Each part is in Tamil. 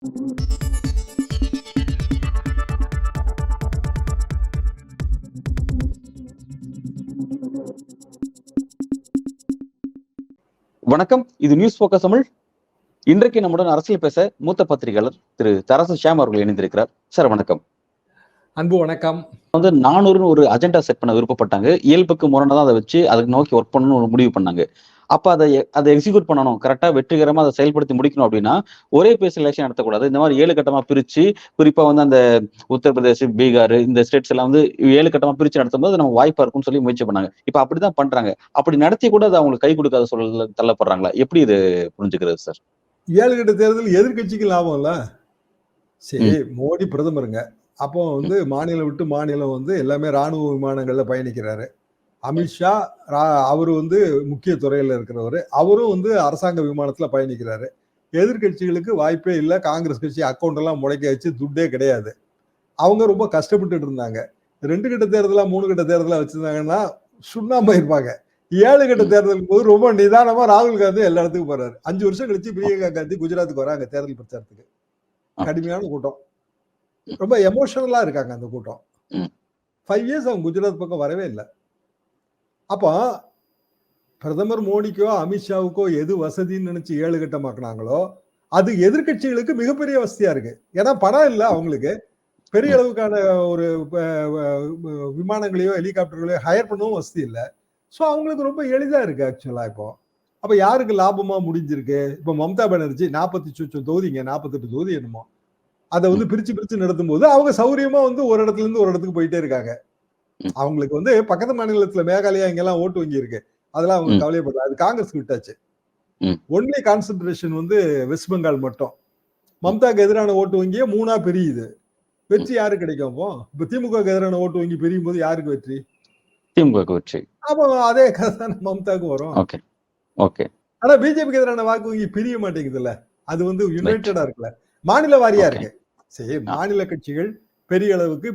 வணக்கம். இது நியூஸ் போக்கஸ் தமிழ். இன்றைக்கு நம்முடன் அரசியல் பேச மூத்த பத்திரிகையாளர் திரு தரசு ஷியாம் அவர்கள் இணைந்திருக்கிறார். சார் வணக்கம். அன்பு வணக்கம். 400 ஒரு அஜெண்டா செட் பண்ண விருப்பப்பட்டாங்க. இயல்புக்கு முரணா தான் அதை வச்சு அதுக்கு நோக்கி ஒர்க் பண்ணணும்னு ஒரு முடிவு பண்ணாங்க. அப்ப அதை எக்ஸிக்யூட் பண்ணணும், கரெக்டா வெற்றிகரமா அதை செயல்படுத்தி முடிக்கணும் அப்படின்னா ஒரே பேஸ் எலெக்ஷன் நடத்தக்கூடாது. இந்த மாதிரி 7 கட்டமா பிரிச்சு, குறிப்பா அந்த உத்தரப்பிரதேஷ், பீகார் இந்த ஸ்டேட்ஸ் எல்லாம் 7 கட்டமா பிரிச்சு நடத்தும் போது நமக்கு வாய்ப்பா இருக்கும்னு சொல்லி முயற்சி பண்ணாங்க. இப்ப அப்படிதான் பண்றாங்க. அப்படி நடத்தி கூட அது அவங்களுக்கு கை கொடுக்காத சூழல்ல தள்ளப்படுறாங்களா? எப்படி இது புரிஞ்சுக்கிறது சார்? 7 கட்ட தேர்தல் எதிர்கட்சிக்கு லாபம் இல்ல. சரி, மோடி பிரதமருங்க. அப்போ மாநிலம் விட்டு மாநிலம் எல்லாமே ராணுவ விமானங்கள்ல பயணிக்கிறாரு. அமித்ஷா அவரு முக்கிய துறையில இருக்கிறவரு. அவரும் அரசாங்க விமானத்துல பயணிக்கிறாரு. எதிர்கட்சிகளுக்கு வாய்ப்பே இல்லை. காங்கிரஸ் கட்சி அக்கௌண்ட் எல்லாம் முடக்கி வச்சு துட்டே கிடையாது. அவங்க ரொம்ப கஷ்டப்பட்டு இருந்தாங்க. 2 கட்ட தேர்தலா 3 கட்ட தேர்தலா வச்சிருந்தாங்கன்னா சுண்ணாம்பா இருப்பாங்க. 7 கட்ட தேர்தலுக்கு போது ரொம்ப நிதானமா ராகுல் காந்தி எல்லா இடத்துக்கும் போறாரு. 5 வருஷம் கழிச்சு பிரியங்கா காந்தி குஜராத்துக்கு வராங்க தேர்தல் பிரச்சாரத்துக்கு. கடுமையான கூட்டம், ரொம்ப எமோஷனலா இருக்காங்க அந்த கூட்டம். 5 இயர்ஸ் அவங்க குஜராத் பக்கம் வரவே இல்லை. அப்போ பிரதமர் மோடிக்கோ அமித்ஷாவுக்கோ எது வசதின்னு நினைச்சு 7 கட்டமாக்குனாங்களோ அது எதிர்கட்சிகளுக்கு மிகப்பெரிய வசதியா இருக்கு. ஏன்னா பணம் இல்லை அவங்களுக்கு. பெரிய அளவுக்கான ஒரு விமானங்களையோ ஹெலிகாப்டர்களையோ ஹையர் பண்ணவும் வசதி இல்லை. ஸோ அவங்களுக்கு ரொம்ப எளிதா இருக்கு ஆக்சுவலா. இப்போ அப்ப யாருக்கு லாபமா முடிஞ்சிருக்கு? இப்போ மம்தா பானர்ஜி 40 தொகுதிங்க, 48 தொகுதி என்னமோ, அதை பிரிச்சு நடத்தும் போது அவங்க சௌரியமா ஒரு இடத்துல இருந்து ஒரு இடத்துக்கு போயிட்டே இருக்காங்க. அவங்களுக்கு பக்கத்து மாநிலத்துல மேகாலயா இங்கெல்லாம் ஓட்டு வங்கி இருக்கு. அதெல்லாம் அவங்க கவலையப்படல. அது காங்கிரஸ் விட்டாச்சு. ஒன்லி கான்சென்ட்ரேஷன் வெஸ்ட் பெங்கால் மட்டும். மம்தாக்கு எதிரான ஓட்டு வங்கியே 3ஆ பிரியுது. வெற்றி யாருக்கு கிடைக்கும்? இப்ப திமுக எதிரான ஓட்டு வங்கி பிரியும் போது யாருக்கு வெற்றி? திமுக வெற்றி. அப்போ அதே கதை தான் மம்தாக்கு வரும். ஆனா பிஜேபிக்கு எதிரான வாக்கு வங்கி பிரிய மாட்டேங்குதுல்ல. அது யுனைடெடா இருக்குல்ல, மாநில வாரியா இருக்கு. சரி, மாநில கட்சிகள் பெரிய அளவுக்கு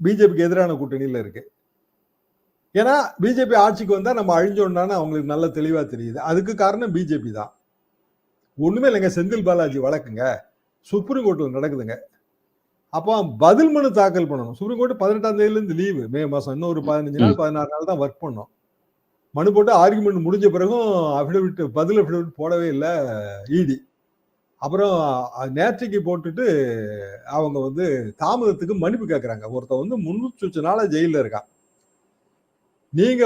பிஜேபிக்கு எதிரான கூட்டணியில இருக்கு. ஏன்னா பிஜேபி ஆட்சிக்கு வந்தா நம்ம அழிஞ்சோம்னான்னு அவங்களுக்கு நல்ல தெளிவா தெரியுது. அதுக்கு காரணம் பிஜேபி தான். ஒண்ணுமே இல்லைங்க. செந்தில் பாலாஜி வழக்குங்க சுப்ரீம் கோர்ட்ல நடக்குதுங்க. அப்போ பதில் மனு தாக்கல் பண்ணணும். சுப்ரீம் கோர்ட் 18ஆம் தேதியில இருந்து லீவு. மே மாசம் இன்னும் ஒரு 15 நாள் 16 நாள் தான் ஒர்க் பண்ணோம். மனு போட்டு ஆர்குமெண்ட் முடிஞ்ச பிறகும் பதில் அபிடவிட் போடவே இல்லை இடி. அப்புறம் நேற்றைக்கு போட்டுட்டு அவங்க தாமதத்துக்கு மன்னிப்பு கேட்கறாங்க. ஒருத்தன் 300 நாளா ஜெயில இருக்கான். நீங்க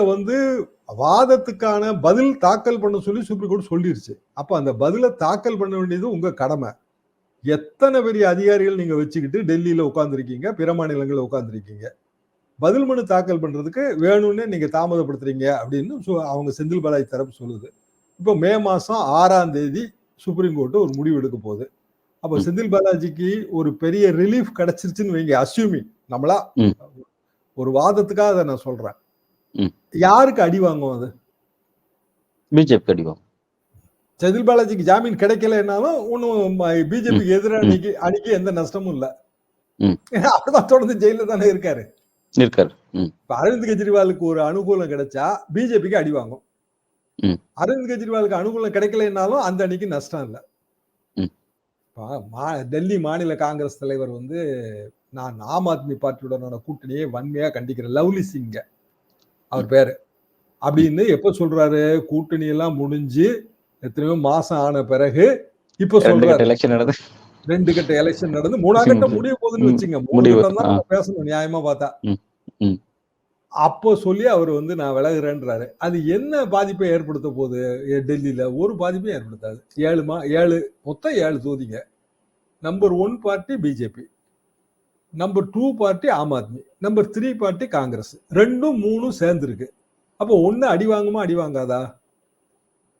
வாதத்துக்கான பதில் தாக்கல் பண்ண சொல்லி சுப்ரீம் கோர்ட் சொல்லிருச்சு. அப்ப அந்த பதிலை தாக்கல் பண்ண வேண்டியது உங்க கடமை. எத்தனை பெரிய அதிகாரிகள் நீங்க வச்சுக்கிட்டு டெல்லியில உட்கார்ந்துருக்கீங்க, பிற மாநிலங்களில் உட்கார்ந்துருக்கீங்க. பதில் மனு தாக்கல் பண்றதுக்கு வேணும்னு நீங்க தாமதப்படுத்துறீங்க அப்படின்னு அவங்க செந்தில் பாலாஜி தரப்பு சொல்லுது. இப்போ மே மாசம் 6ஆம் தேதி சுப்ரீம் கோர்ட் ஒரு முடிவு எடுக்க போகுது. அப்ப செந்தில் பாலாஜிக்கு ஒரு பெரிய ரிலீஃப் கிடைச்சிருச்சுன்னு வைங்க. அஸ்யூமிங் நம்மளா ஒரு வாதத்துக்காக அதை நான் சொல்றேன். யாருக்கு அடி வாங்கும்? அது பிஜேபி அடி வாங்கும். செந்தில் பாலாஜிக்கு ஜாமீன் கிடைக்கலன்னாலும் ஒன்னும் பிஜேபிக்கு எதிரான அணிக்கு எந்த நஷ்டமும் இல்லை. அப்படிதான் தொடர்ந்து ஜெயில தானே இருக்காரு. அரவிந்த் கெஜ்ரிவாலுக்கு ஒரு அனுகூலம் கிடைச்சா பிஜேபிக்கு அடி வாங்கும். அரவிந்த் கெஜ்ரிவாலுக்கு அனுகூலம் கிடைக்கலன்னாலும் அந்த அணிக்கு நஷ்டம் இல்லை. டெல்லி மாநில காங்கிரஸ் தலைவர் நான் ஆம் ஆத்மி பார்ட்டியுடனான கூட்டணியை வன்மையா கண்டிக்கிறேன், லவ்லி சிங்க அவர் பேரு அப்படின்னு எப்ப சொல்றாரு? கூட்டணி எல்லாம் முடிஞ்சு எத்தனையோ மாசம் ஆன பிறகு இப்ப சொல்றாரு. 2 கட்ட எலெக்ஷன் நடந்து 3ஆம் கட்டம் முடிய போகுதுன்னு வச்சுங்க. 3 கட்டம் தான் பேசணும் நியாயமா பார்த்தா. அப்போ சொல்லி அவர் நான் விலகுறேன்றாரு. அது என்ன பாதிப்பை ஏற்படுத்த போகுது? டெல்லியில ஒரு பாதிப்பையும் ஏற்படுத்தாது. 7 தொகுதிங்க. Number 1 party BJP, number 2 party Aam Aadmi, number 3 party Congress. 2ம் 3ம் சேர்ந்து இருக்கு. அப்போ ஒண்ணு அடி வாங்குமா அடி வாங்காதா?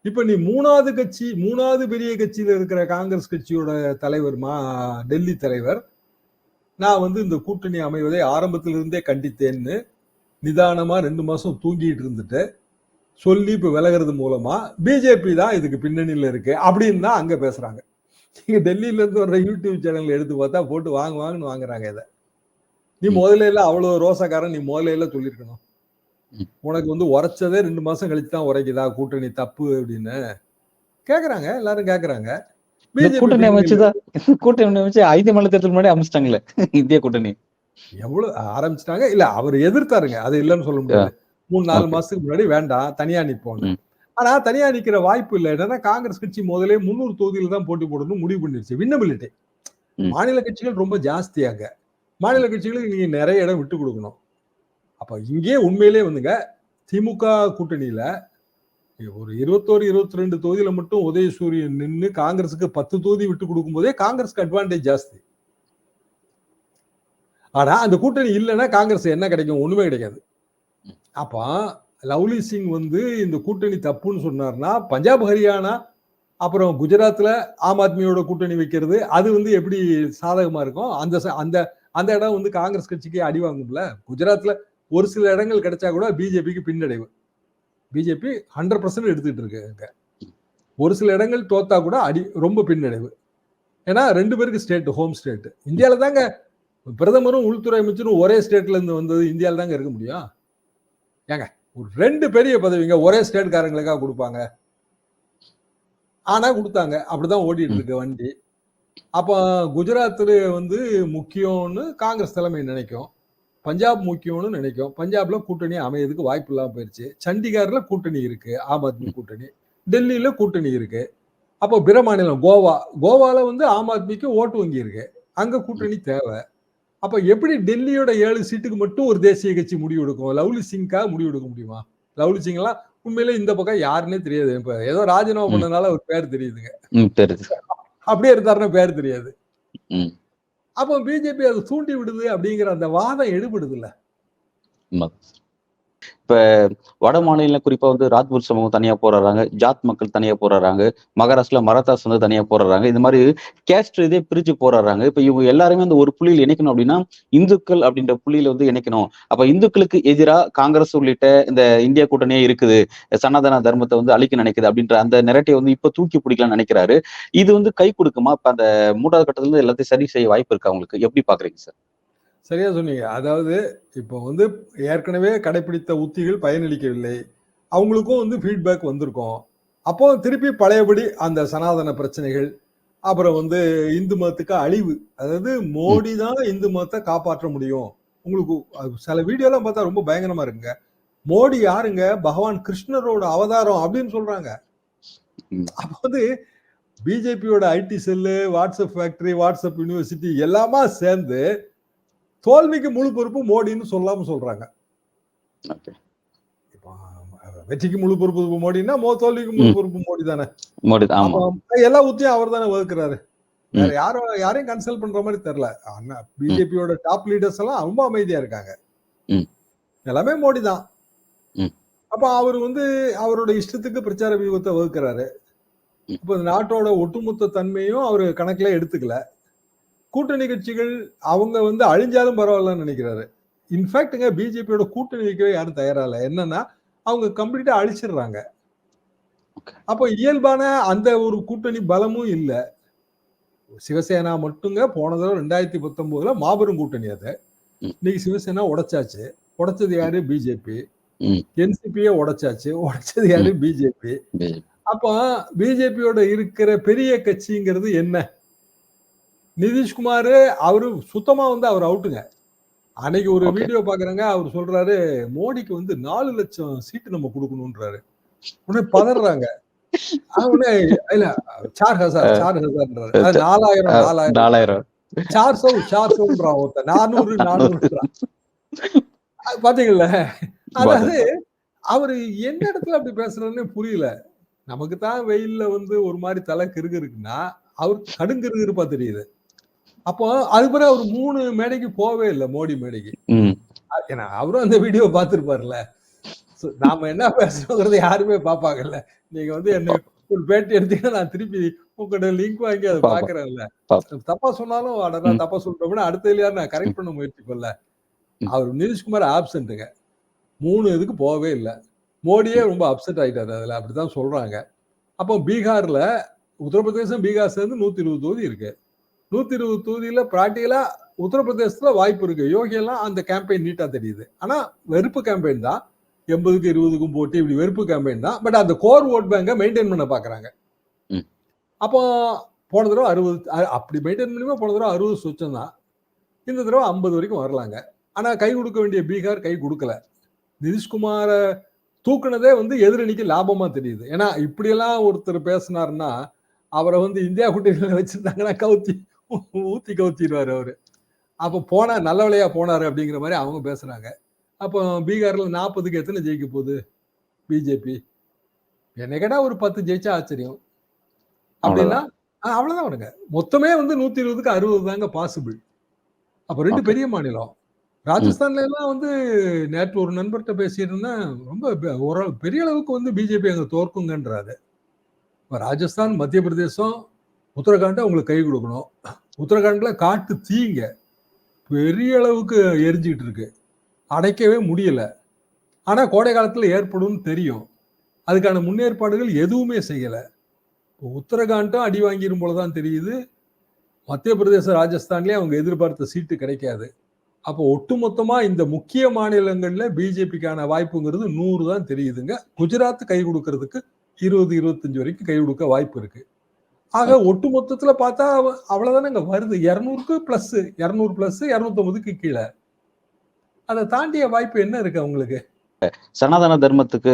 இப்ப நீ 3வது பெரிய கட்சியில இருக்கிற காங்கிரஸ் கட்சியோட தலைவர் டெல்லி தலைவர் நான் இந்த கூட்டணி அமைவதை ஆரம்பத்திலிருந்தே கண்டித்தேன்னு நிதானமா 2 மாசம் தூங்கிட்டு இருந்துட்டு சொல்லி இப்ப விலகிறது மூலமா பிஜேபி தான் இதுக்கு பின்னணியில இருக்கு அப்படின்னு தான் அங்க பேசுறாங்க. நீங்க டெல்லியில இருந்து வர்ற யூடியூப் சேனல் எடுத்து பார்த்தா போட்டு வாங்குன்னு வாங்குறாங்க. இதை நீ முதல்ல எல்லாம் அவ்வளவு ரோசக்காரன், நீ முதல்ல எல்லாம் சொல்லியிருக்கணும். உனக்கு உரைச்சதே 2 மாசம் கழிச்சு தான் உரைக்குதா கூட்டணி தப்பு அப்படின்னு கேக்குறாங்க, எல்லாரும் கேக்குறாங்க. கூட்டணி அமைச்சுதான் கூட்டணி அமைச்சு 5 மாநில தேர்தல் முன்னாடி அமைச்சிட்டாங்களே இந்திய கூட்டணி. எவ்வளவு ஆரம்பிச்சிட்டாங்க. இல்ல அவர் எதிர்த்தாருங்க, அது இல்லைன்னு சொல்ல முடியாது. 3-4 மாசத்துக்கு முன்னாடி வேண்டாம் தனியா நிப்போம்னு. ஆனா தனியா நிக்கிற வாய்ப்பு இல்லை. என்னன்னா காங்கிரஸ் கட்சி முதலே 300 தொகுதியில தான் போட்டி போடணும் முடிவு பண்ணிருச்சு. வின்னபிலிட்டி மாநில கட்சிகள் ரொம்ப ஜாஸ்தியாங்க. மாநில கட்சிகளுக்கு நீங்க நிறைய இடம் விட்டு கொடுக்கணும். அப்ப இங்கே உண்மையிலே வந்துங்க திமுக கூட்டணியில ஒரு 21-22 தொகுதியில மட்டும் உதயசூரியன் நின்று காங்கிரஸுக்கு 10 தொகுதி விட்டு கொடுக்கும் போதே காங்கிரஸ்க்கு அட்வான்டேஜ் ஜாஸ்தி. ஆனா அந்த கூட்டணி இல்லைன்னா காங்கிரஸ் என்ன கிடைக்கும்? ஒண்ணுமே கிடைக்காது. அப்ப லவ்லி சிங் வந்து இந்த கூட்டணி தப்புன்னு சொன்னார்னா பஞ்சாப், ஹரியானா, அப்புறம் குஜராத்ல ஆம் ஆத்மியோட கூட்டணி வைக்கிறது அது வந்து எப்படி சாதகமா இருக்கும்? அந்த அந்த இடம் வந்து காங்கிரஸ் கட்சிக்கு அடி வாங்கும்ல. குஜராத்ல ஒரு சில இடங்கள் கிடைச்சா கூட பிஜேபிக்கு பின்னடைவு. பிஜேபி 100% எடுத்துட்டு இருக்கு. ஒரு சில இடங்கள் தோத்தா கூட ரொம்ப பின்னடைவு. ஏன்னா 2 பேருக்கு ஸ்டேட், ஹோம் ஸ்டேட். இந்தியாவில தாங்க பிரதமரும் உள்துறை அமைச்சரும் ஒரே ஸ்டேட்ல இருந்து வந்தது இந்தியாவில தாங்க இருக்க முடியும். ஏங்க ஒரு 2 பெரிய பதவிங்க ஒரே ஸ்டேட்காரங்களுக்காக கொடுப்பாங்க. ஆனா கொடுத்தாங்க. அப்படிதான் ஓடிட்டு இருக்கு வண்டி. அப்ப குஜராத் வந்து முக்கியம்னு காங்கிரஸ் தலைமை நினைக்கும். பஞ்சாப் முக்கியம்னு நினைக்கும். பஞ்சாப்ல கூட்டணி அமையதுக்கு வாய்ப்பு இல்லாம போயிருச்சு. சண்டிகார்ல கூட்டணி இருக்கு, ஆம் ஆத்மி கூட்டணி. டெல்லியில கூட்டணி இருக்கு. அப்போ பிற மாநிலம் கோவால வந்து ஆம் ஆத்மிக்கு ஓட்டு வங்கி இருக்கு. அங்க கூட்டணி தேவை. அப்ப எப்படி டெல்லியோட 7 சீட்டுக்கு மட்டும் ஒரு தேசிய கட்சி முடிவு எடுக்கும்? லவ்லி சிங்காக முடிவு எடுக்க முடியுமா? லவ்லி சிங் எல்லாம் உண்மையிலே இந்த பக்கம் யாருன்னே தெரியாது. இப்ப ஏதோ ராஜினாமா பண்ணனால ஒரு பேர் தெரியுதுங்க. அப்படியே இருந்தாருன்னா பேர் தெரியாது. அப்போ பிஜேபி அதை தூண்டி விடுது அப்படிங்கிற அந்த வாதம் எடுபடுது இல்ல. இப்ப வட மாநில குறிப்பா வந்து ராஜ்பூர் சமூகம் தனியா போராடுறாங்க, ஜாத் மக்கள் தனியா போராடுறாங்க, மகாராஷ்டிரா மராத்தாஸ் வந்து தனியா போராடுறாங்க. இந்த மாதிரி கேஸ்ட் இதே பிரிச்சு போராடுறாங்க. இப்ப இவங்க எல்லாருமே அந்த ஒரு புள்ளியில் இணைக்கணும் அப்படின்னா இந்துக்கள் அப்படின்ற புள்ளியில வந்து இணைக்கணும். அப்ப இந்துக்களுக்கு எதிராக காங்கிரஸ் உள்ளிட்ட இந்த இந்தியா கூட்டணியே இருக்குது, சனாதன தர்மத்தை வந்து அழிக்க நினைக்குது அப்படின்ற அந்த நெரட்டிவ் வந்து இப்ப தூக்கி பிடிக்கலாம்னு நினைக்கிறாரு. இது வந்து கை கொடுக்குமா? இப்ப அந்த 3வது கட்டத்துல இருந்து எல்லாத்தையும் சரி செய்ய வாய்ப்பு இருக்கா உங்களுக்கு? எப்படி பாக்குறீங்க சார்? சரியா சொன்னீங்க. அதாவது இப்போ வந்து ஏற்கனவே கடைபிடித்த உத்திகள் பயனளிக்கவில்லை. அவங்களுக்கும் வந்து ஃபீட்பேக் வந்திருக்கும். அப்போ திருப்பி பழையபடி அந்த சனாதன பிரச்சனைகள், அப்புறம் வந்து இந்து மதத்துக்கு அழிவு. அதாவது மோடி தான் இந்து மதத்தை காப்பாற்ற முடியும். உங்களுக்கு சில வீடியோலாம் பார்த்தா ரொம்ப பயங்கரமா இருக்குங்க. மோடி யாருங்க? பகவான் கிருஷ்ணரோட அவதாரம் அப்படின்னு சொல்றாங்க. அப்ப வந்து பிஜேபியோட IT cell, WhatsApp factory, WhatsApp university எல்லாமா சேர்ந்து தோல்விக்கு முழு பொறுப்பு மோடின்னு சொல்லாம சொல்றாங்க. வெற்றிக்கு முழு பொறுப்பு மோடினா தோல்விக்கு முழு பொறுப்பு மோடி தானே. எல்லா உத்தியும் அவர் தானே வகுக்கிறாரு. வேற யாரையும் கன்சல்ட் பண்ற மாதிரி தெரியல. பிஜேபியோட டாப் லீடர்ஸ் எல்லாம் ரொம்ப அமைதியா இருக்காங்க. எல்லாமே மோடி தான். அப்ப அவர் வந்து அவரோட இஷ்டத்துக்கு பிரச்சார வியூகத்தை வகுக்கிறாரு. இப்ப நாட்டோட ஒட்டுமொத்த தன்மையும் அவரு கணக்குல எடுத்துக்கல. கூட்டணி கட்சிகள் அவங்க வந்து அழிஞ்சாலும் பரவாயில்லன்னு நினைக்கிறாரு. இன்ஃபேக்ட்ங்க பிஜேபியோட கூட்டணி வைக்கவே யாரும் தயாரா இல்ல. என்னன்னா அவங்க கம்ப்ளீட்டா அழிச்சிடுறாங்க. அப்போ இயல்பான அந்த ஒரு கூட்டணி பலமும் இல்ல. சிவசேனா மட்டுங்க போன தடவை 2019ல மாபெரும் கூட்டணி அது. இன்னைக்கு சிவசேனா உடைச்சாச்சு. உடைச்சது யாரு? பிஜேபி. என்சிபியே உடைச்சாச்சு. உடைச்சது யாரு? பிஜேபி. அப்போ பிஜேபியோட இருக்கிற பெரிய கட்சிங்கிறது என்ன? நிதிஷ்குமார் அவரு சுத்தமா வந்து அவர் அவுட்டுங்க. அன்னைக்கு ஒரு வீடியோ பாக்குறாங்க. அவர் சொல்றாரு மோடிக்கு வந்து 4 லட்சம் சீட்டு நம்ம கொடுக்கணும்ன்றாரு. உடனே பதறாங்க. உடனே இல்ல 4000 4000 400 ஒருத்தன் 400 பாத்தீங்கல்ல. அதாவது அவரு எந்த இடத்துல அப்படி பேசுறாருன்னு புரியல. நமக்கு தான் வெயில்ல வந்து ஒரு மாதிரி தலை கிறுகு இருக்குன்னா அவர் கடுங்கிருப்பா தெரியுது. அப்போ அது பிறகு அவர் 3 மேடைக்கு போவே இல்லை, மோடி மேடைக்கு. ஏன்னா அவரும் அந்த வீடியோ பார்த்திருப்பாருல்ல. நாம என்ன பேசுறோங்கிறத யாருமே பாப்பாங்கல்ல. நீங்க வந்து என்ன ஒரு பேட்டி எடுத்தீங்கன்னா நான் திருப்பி உங்கள்கிட்ட லிங்க் வாங்கி அதை பாக்குறேன்ல. தப்பா சொன்னாலும் நான் தப்பா சொல்லிட்டோம்னா அடுத்த இல்லையா நான் கரெக்ட் பண்ண முயற்சி பண்ணல. அவர் நிதிஷ்குமார் ஆப்சென்ட்டுங்க. 3 இதுக்கு போவே இல்லை. மோடியே ரொம்ப அப்செட் ஆயிட்டாரு அதுல, அப்படித்தான் சொல்றாங்க. அப்போ பீகார்ல உத்தரப்பிரதேசம் பீகார் சேர்ந்து 120 தொகுதி இருக்கு. 120 தொகுதியில பிராக்டிகலா உத்தரப்பிரதேசத்துல வாய்ப்பு இருக்கு. யோகி எல்லாம் அந்த கேம்பெயின் நீட்டா தெரியுது. ஆனா வெறுப்பு கேம்பெயின் தான். 80க்கு 20க்கும் போட்டு இப்படி வெறுப்பு கேம்பெயின் தான். பட் அந்த கோர் ஓட் பேங்கை மெயின்டைன் பண்ண பாக்குறாங்க. அப்போ போன தடவை 60 அப்படி மெயின்டைன் பண்ணியுமே போன தடவை 60 சொச்சம் தான். இந்த தடவை 50 வரைக்கும் வரலாங்க. ஆனா கை கொடுக்க வேண்டிய பீகார் கை கொடுக்கல. நிதிஷ்குமார தூக்குனதே வந்து எதிரணிக்கு லாபமா தெரியுது. ஏன்னா இப்படியெல்லாம் ஒருத்தர் பேசினாருன்னா அவரை வந்து இந்தியா கூட்டணியில வச்சிருந்தாங்கன்னா ஊத்தி கவுத்திடுவாரு அவரு. அப்ப போனா நல்ல வேலையா போனாரு அப்படிங்கிற மாதிரி அவங்க பேசுறாங்க. அப்போ பீகார்ல 40க்கு எத்தனை ஜெயிக்க போகுது பிஜேபி? என்னை கேட்டா ஒரு 10 ஜெயிச்சா ஆச்சரியம். அப்படின்னா அவ்வளவுதான் வருங்க. மொத்தமே வந்து 120க்கு 60 தாங்க பாசிபிள். அப்ப 2 பெரிய மாநிலம். ராஜஸ்தான்ல எல்லாம் வந்து நேற்று ஒரு நண்பர்கிட்ட பேசிட்டு இருந்தேன். ரொம்ப ஒரு பெரிய அளவுக்கு வந்து பிஜேபி அங்க தோற்குங்கன்றாரு. ராஜஸ்தான், மத்திய பிரதேசம், உத்தரகாண்ட் அவங்களுக்கு கை கொடுக்கணும். உத்தரகாண்ட்ல காட்டு தீங்க பெரிய அளவுக்கு எரிஞ்சுக்கிட்டு இருக்கு. அடைக்கவே முடியல. ஆனா கோடை காலத்துல ஏற்படும் தெரியும். அதுக்கான முன்னேற்பாடுகள் எதுவுமே செய்யல. உத்தரகாண்டும் அடி வாங்கிடும் போலதான் தெரியுது. மத்திய பிரதேச, ராஜஸ்தான்லயே அவங்க எதிர்பார்த்த சீட்டு கிடைக்காது. அப்போ ஒட்டுமொத்தமா இந்த முக்கிய மாநிலங்கள்ல பிஜேபிக்கான வாய்ப்புங்கிறது 100 தான் தெரியுதுங்க. குஜராத் கை கொடுக்கறதுக்கு 20, 25 வரைக்கும் கை கொடுக்க வாய்ப்பு இருக்கு. ஆக ஒட்டு மொத்தத்துல பார்த்தா அவ்வளவுதானங்க வருது. 200க்கு பிளஸ் 200 பிளஸ் 250க்கு கீழே. அதை தாண்டிய வாய்ப்பு என்ன இருக்கு அவங்களுக்கு? சனாதன தர்மத்துக்கு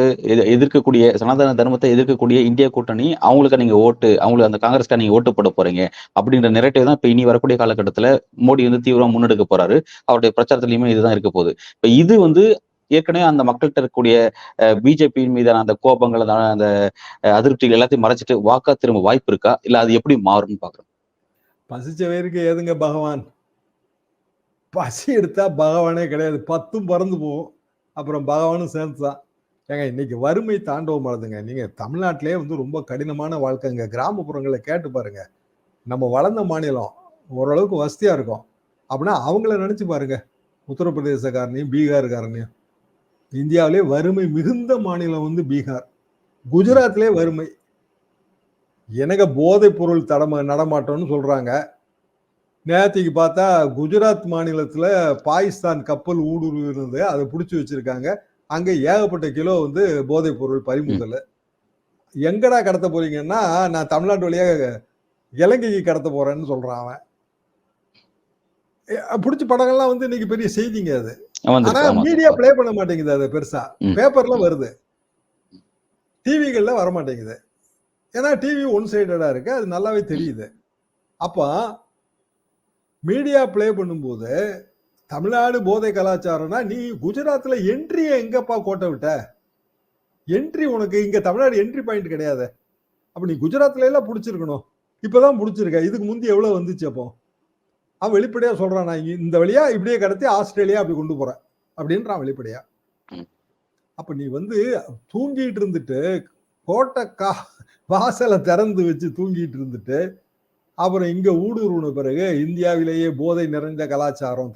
சனாதன தர்மத்தை எதிர்க்கக்கூடிய இந்தியா கூட்டணி அவங்களுக்கு நீங்க அவங்களுக்கு அந்த காங்கிரஸ்க்கு நீங்க ஓட்டு போட போறீங்க அப்படின்ற நெரேட்டிவ் தான் இப்ப இனி வரக்கூடிய காலகட்டத்துல மோடி வந்து தீவிரமா முன்னெடுக்க போறாரு. அவருடைய பிரச்சாரத்திலயுமே இதுதான் இருக்க போகுது. இப்ப இது வந்து ஏற்கனவே அந்த மக்கள்கிட்ட இருக்கக்கூடிய பிஜேபியின் மீதான அந்த கோபங்கள், அந்த அதிருப்திகள் எல்லாத்தையும் மறைச்சிட்டு வாக்கா திரும்ப வாய்ப்பு இருக்கா, இல்ல அது எப்படி மாறும்னு பாக்குறோம். பசிச்சவருக்கு ஏதுங்க பகவான்? பசி எடுத்தா பகவானே கிடையாது. 10ம் பறந்து போகும். அப்புறம் பகவானும் சேர்ந்துதான். ஏங்க இன்னைக்கு வறுமை தாண்டவம் ஆகுதுங்க. நீங்க தமிழ்நாட்டிலே வந்து ரொம்ப கடினமான வாழ்க்கைங்க. கிராமப்புறங்களை கேட்டு பாருங்க. நம்ம வளர்ந்த மாநிலம் ஓரளவுக்கு வசதியா இருக்கும். அப்படின்னா அவங்கள நினைச்சு பாருங்க. உத்தரப்பிரதேசக்காரனையும் பீகார்காரனையும். இந்தியாவிலே வறுமை மிகுந்த மாநிலம் வந்து பீகார். குஜராத்லே வறுமை. எனக்கு போதைப் பொருள் நடமாட்டம்னு சொல்றாங்க. நேற்றுக்கு பார்த்தா குஜராத் மாநிலத்துல பாகிஸ்தான் கப்பல் ஊடுருவினது, அதை பிடிச்சி வச்சிருக்காங்க. அங்க ஏகப்பட்ட கிலோ வந்து போதைப் பொருள் பறிமுதல். எங்கடா கடத்த போறீங்கன்னா, நான் தமிழ்நாட்டு வழியா இலங்கைக்கு கடத்த போறேன்னு சொல்றான் அவன். பிடிச்ச படங்கள்லாம் வந்து இன்னைக்கு பெரிய செய்திங்க அது. ஆனா மீடியா பிளே பண்ண மாட்டேங்குது. அது பெருசா பேப்பர்ல வருது, டிவிகள்ல வர மாட்டேங்குது. ஏன்னா டிவி ஒன் சைடடா இருக்கு, அது நல்லாவே தெரியுது. அப்ப மீடியா பிளே பண்ணும்போது தமிழ்நாடு போதை கலாச்சாரம்னா, நீ குஜராத்ல என்ட்ரியை எங்கப்பா கோட்டை விட்ட? என்ட்ரி உனக்கு இங்க தமிழ்நாடு என்ட்ரி பாயிண்ட் கிடையாது. அப்ப நீ குஜராத்ல எல்லாம் பிடிச்சிருக்கணும். இப்பதான் பிடிச்சிருக்க. இதுக்கு முந்தி எவ்வளவு வந்துச்சு? அப்போ அவன் வெளிப்படையா சொல்றான், நான் இந்த வழியா இப்படியே கடத்தி ஆஸ்திரேலியா அப்படி கொண்டு போறேன் அப்படின்றான் வெளிப்படையா. அப்ப நீ வந்து தூங்கிட்டு இருந்துட்டு கோட்டை வாசலை திறந்து வச்சு தூங்கிட்டு இருந்துட்டு அப்புறம் இங்க ஊடுருவின பிறகு இந்தியாவிலேயே போதை நிறைந்த கலாச்சாரம்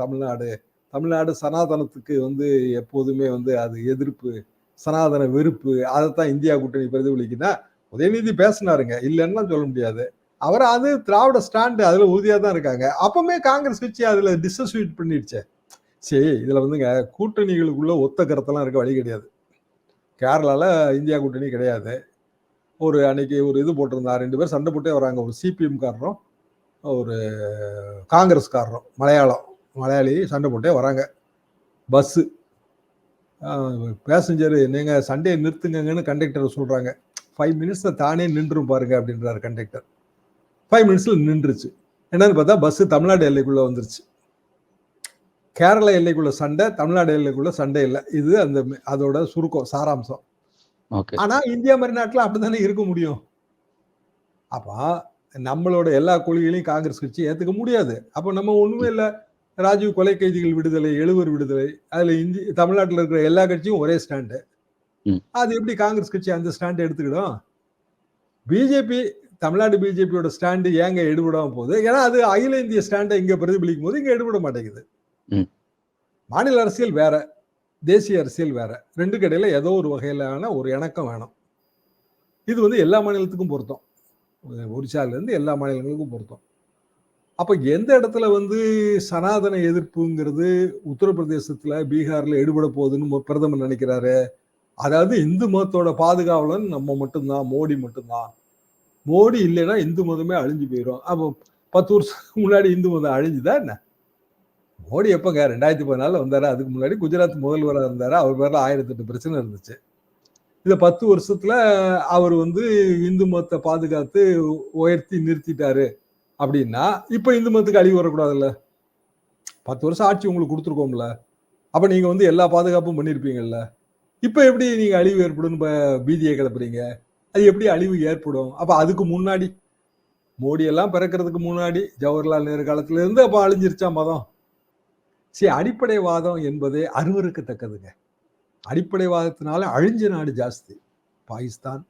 தமிழ்நாடு சனாதனத்துக்கு வந்து எப்போதுமே வந்து அது எதிர்ப்பு, சனாதன வெறுப்பு, அதைத்தான் இந்தியா கூட்டணி பிரதிபலிக்குன்னா உதயநிதி பேசினாருங்க, இல்லைன்னா சொல்ல முடியாது. அவர் அது திராவிட ஸ்டாண்டு அதுல உறுதியா தான் இருக்காங்க. அப்பவுமே காங்கிரஸ் கட்சி அதுல டிஸ்அசோசியேட் பண்ணிடுச்சே. சரி, இதுல வந்துங்க கூட்டணிகளுக்குள்ள ஒத்த கருத்தெல்லாம் இருக்க வழி கிடையாது. கேரளால இந்தியா கூட்டணி கிடையாது. ஒரு அன்னைக்கு ஒரு இது போட்டிருந்தா, 2 பேர் சண்டை போட்டே வராங்க. ஒரு சிபிஎம் காரரும் ஒரு காங்கிரஸ்காரரும், மலையாளி சண்டை போட்டே வராங்க. பஸ்ஸு பேசஞ்சர் நீங்க சண்டையை நிறுத்துங்கன்னு கண்டக்டர் சொல்றாங்க. 5 மினிட்ஸ்ல தானே நின்றும் பாருங்க அப்படின்றாரு கண்டக்டர். 5 மினிட்ஸ்ல நின்றுச்சு. என்னன்னு பார்த்தா பஸ் தமிழ்நாடு எல்லைக்குள்ள வந்துருச்சு. கேரளா எல்லைக்குள்ள சண்டை, தமிழ்நாடு எல்லைக்குள்ள சண்டை இல்லை. இது அதோட சுருக்கம், சாராம்சம். ஆனா இந்தியா மாதிரி நாட்டுல அப்படித்தானே இருக்க முடியும். அப்ப நம்மளோட எல்லா கொள்கைகளையும் காங்கிரஸ் கட்சி ஏத்துக்க முடியாது. அப்ப நம்ம ஒண்ணுமே இல்லை, ராஜீவ் கொலை கைதிகள் விடுதலை, 70 விடுதலை, அதுல தமிழ்நாட்டில் இருக்கிற எல்லா கட்சியும் ஒரே ஸ்டாண்டு. அது எப்படி காங்கிரஸ் கட்சி அந்த ஸ்டாண்ட் எடுத்துக்கிடும்? பிஜேபி, தமிழ்நாடு பிஜேபியோட ஸ்டாண்டு ஏங்க எடுபடாம போகுது? ஏன்னா அது அகில இந்திய ஸ்டாண்டை இங்க பிரதிபலிக்கும் போது இங்க எடுபட மாட்டேங்குது. மாநில அரசியல் வேற, தேசிய அரசியல் வேற. 2க்கு இடையில ஏதோ ஒரு வகையிலான ஒரு இணக்கம் வேணும். இது வந்து எல்லா மாநிலத்துக்கும் பொருத்தம். ஒரிசால இருந்து எல்லா மாநிலங்களுக்கும் பொருத்தம். அப்ப எந்த இடத்துல வந்து சனாதன எதிர்ப்புங்கிறது உத்தரப்பிரதேசத்துல, பீகார்ல எடுபட போகுதுன்னு பிரதமர் நினைக்கிறாரு. அதாவது இந்து மதத்தோட பாதுகாவலன் நம்ம மட்டும்தான், மோடி மட்டும்தான். மோடி இல்லைன்னா இந்து மதமே அழிஞ்சு போயிடும். அப்போ 10 வருஷத்துக்கு முன்னாடி இந்து மதம் அழிஞ்சுதா என்ன? மோடி எப்பங்க 2014 வந்தாரு. அதுக்கு முன்னாடி குஜராத் முதல்வரா இருந்தாரு. அவர் பேர்ல 1008 பிரச்சனை இருந்துச்சு. இந்த 10 வருஷத்துல அவர் வந்து இந்து மதத்தை பாதுகாத்து உயர்த்தி நிறுத்திட்டாரு அப்படின்னா, இப்ப இந்து மதத்துக்கு அழிவு வரக்கூடாதுல்ல? 10 வருஷம் ஆட்சி உங்களுக்கு கொடுத்துருக்கோம்ல. அப்ப நீங்க வந்து எல்லா பாதுகாப்பும் பண்ணிருப்பீங்கல்ல. இப்ப எப்படி நீங்க அழிவு ஏற்படும் பீதியை கிளப்புறீங்க? அது எப்படி அழிவு ஏற்படும்? அப்ப அதுக்கு முன்னாடி மோடி எல்லாம் பிறக்கிறதுக்கு முன்னாடி ஜவஹர்லால் நேரு காலத்துல இருந்து அப்ப அழிஞ்சிருச்சா மதம்? சரி, அடிப்படைவாதம் என்பதே அருவருக்கத்தக்கதுங்க. அடிப்படைவாதத்தினால அழிஞ்ச நாடு ஜாஸ்தி. பாகிஸ்தான்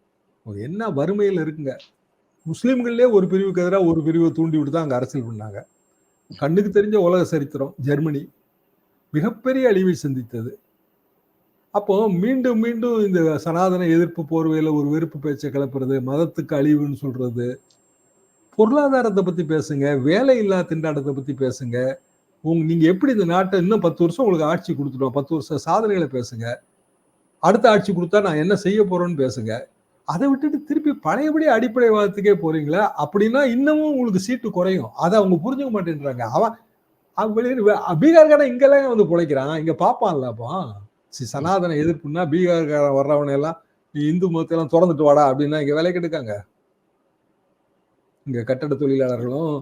என்ன வறுமையில் இருக்குங்க. முஸ்லிம்கள்லயே ஒரு பிரிவுக்கு எதிராக ஒரு பிரிவை தூண்டி விட்டு தான் அங்க அரசியல் பண்ணாங்க. கண்ணுக்கு தெரிஞ்ச உலக சரித்திரம் ஜெர்மனி மிகப்பெரிய அழிவை சந்தித்தது. அப்போ மீண்டும் மீண்டும் இந்த சனாதன எதிர்ப்பு போர்வையில ஒரு வெறுப்பு பேச்சை கிளப்புறது, மதத்துக்கு அழிவுன்னு சொல்றது, பொருளாதாரத்தை பத்தி பேசுங்க, வேலை இல்லா திண்டாட்டத்தை பத்தி பேசுங்க. நீங்க எப்படி இந்த நாட்டை இன்னும் 10 வருஷம் உங்களுக்கு ஆட்சி கொடுத்துட்டோம், 10 வருஷம் சாதனைகளை பேசுங்க. அடுத்த ஆட்சி கொடுத்தா நான் என்ன செய்ய போறேன்னு பேசுங்க. அதை விட்டுட்டு திருப்பி பழையபடி அடிப்படைவாதத்துக்கே போறீங்களா? அப்படின்னா இன்னமும் உங்களுக்கு சீட்டு குறையும். அதை அவங்க புரிஞ்சுக்க மாட்டேன்றாங்க. பீகார்காரன் இங்கெல்லாம் வந்து பிழைக்கிறான், இங்க பாப்பான்ல. அப்போ சனாதன எதிர்ப்புன்னா பீகார்காரன் வர்றவனை எல்லாம் நீ இந்து மதத்தை எல்லாம் திறந்துட்டு வாடா அப்படின்னா இங்க வேலைக்கு எடுக்காங்க. இங்க கட்டட தொழிலாளர்களும்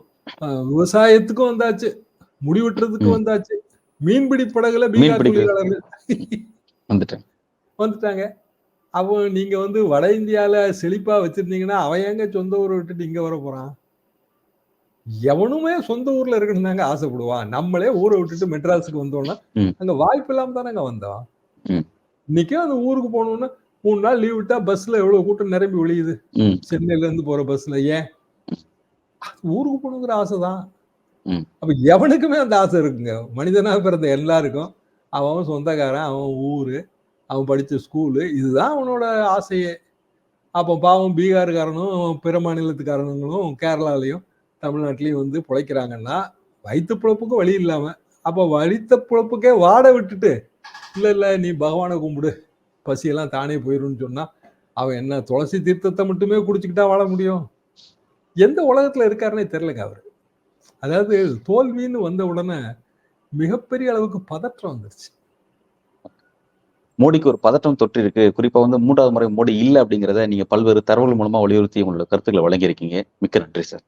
விவசாயத்துக்கும் வந்தாச்சு, முடிவெட்டுறதுக்கும் வந்தாச்சு, மீன்பிடி படகுல பீகார் தொழிலாளர்கள் வந்துட்டாங்க. அப்போ நீங்க வந்து வட இந்தியால செழிப்பா வச்சிருந்தீங்கன்னா அவன் எங்க சொந்த ஊரை விட்டுட்டு இங்க வர போறான்? எவனுமே சொந்த ஊர்ல இருக்கணும் தாங்க ஆசைப்படுவான். நம்மளே ஊரை விட்டுட்டு மெட்ராஸுக்கு வந்தோம்னா அங்க வாய்ப்பு இல்லாம தானே அங்க வந்தோம். இன்னைக்கும் அந்த ஊருக்கு போகணும்னா 3 நாள் லீவ் விட்டா பஸ்ல எவ்வளவு கூட்டம் நிரம்பி ஒழியுது. சென்னையில இருந்து போற பஸ்ல. ஏன்? ஊருக்கு போகணுங்கிற ஆசைதான். அப்ப எவனுக்குமே அந்த ஆசை இருக்குங்க. மனிதனா பிறந்த எல்லாருக்கும் அவன் சொந்தக்காரன், அவன் ஊரு, அவன் படிச்ச ஸ்கூலு, இதுதான் அவனோட ஆசையே. அப்போ பாவம் பீகார்காரனும் பிற மாநிலத்துக்காரனுங்களும் கேரளாலையும் தமிழ்நாட்டிலையும் வந்து பிழைக்கிறாங்கன்னா வயிற்று பிழப்புக்கும் வழி இல்லாம, அப்ப வயிற்ற பிழப்புக்கே வாட விட்டுட்டு இல்ல நீ பகவானை கும்பிடு பசியெல்லாம் தானே போயிரும்னு சொன்னா அவன் என்ன துளசி தீர்த்தத்தை மட்டுமே குடிச்சுக்கிட்டா வாழ முடியும்? எந்த உலகத்துல இருக்காருன்னே தெரியலங்க அவரு. அதாவது தோல்வின்னு வந்த உடனே மிகப்பெரிய அளவுக்கு பதற்றம் வந்துருச்சு. மோடிக்கு ஒரு பதட்டம் தொற்று இருக்கு. குறிப்பா வந்து 3வது முறை மோடி இல்லை அப்படிங்கிறத நீங்க பல்வேறு தரவுகள் மூலமா வலியுறுத்தி உங்களோட கருத்துக்களை வழங்கியிருக்கீங்க. மிக்க நன்றி சார்.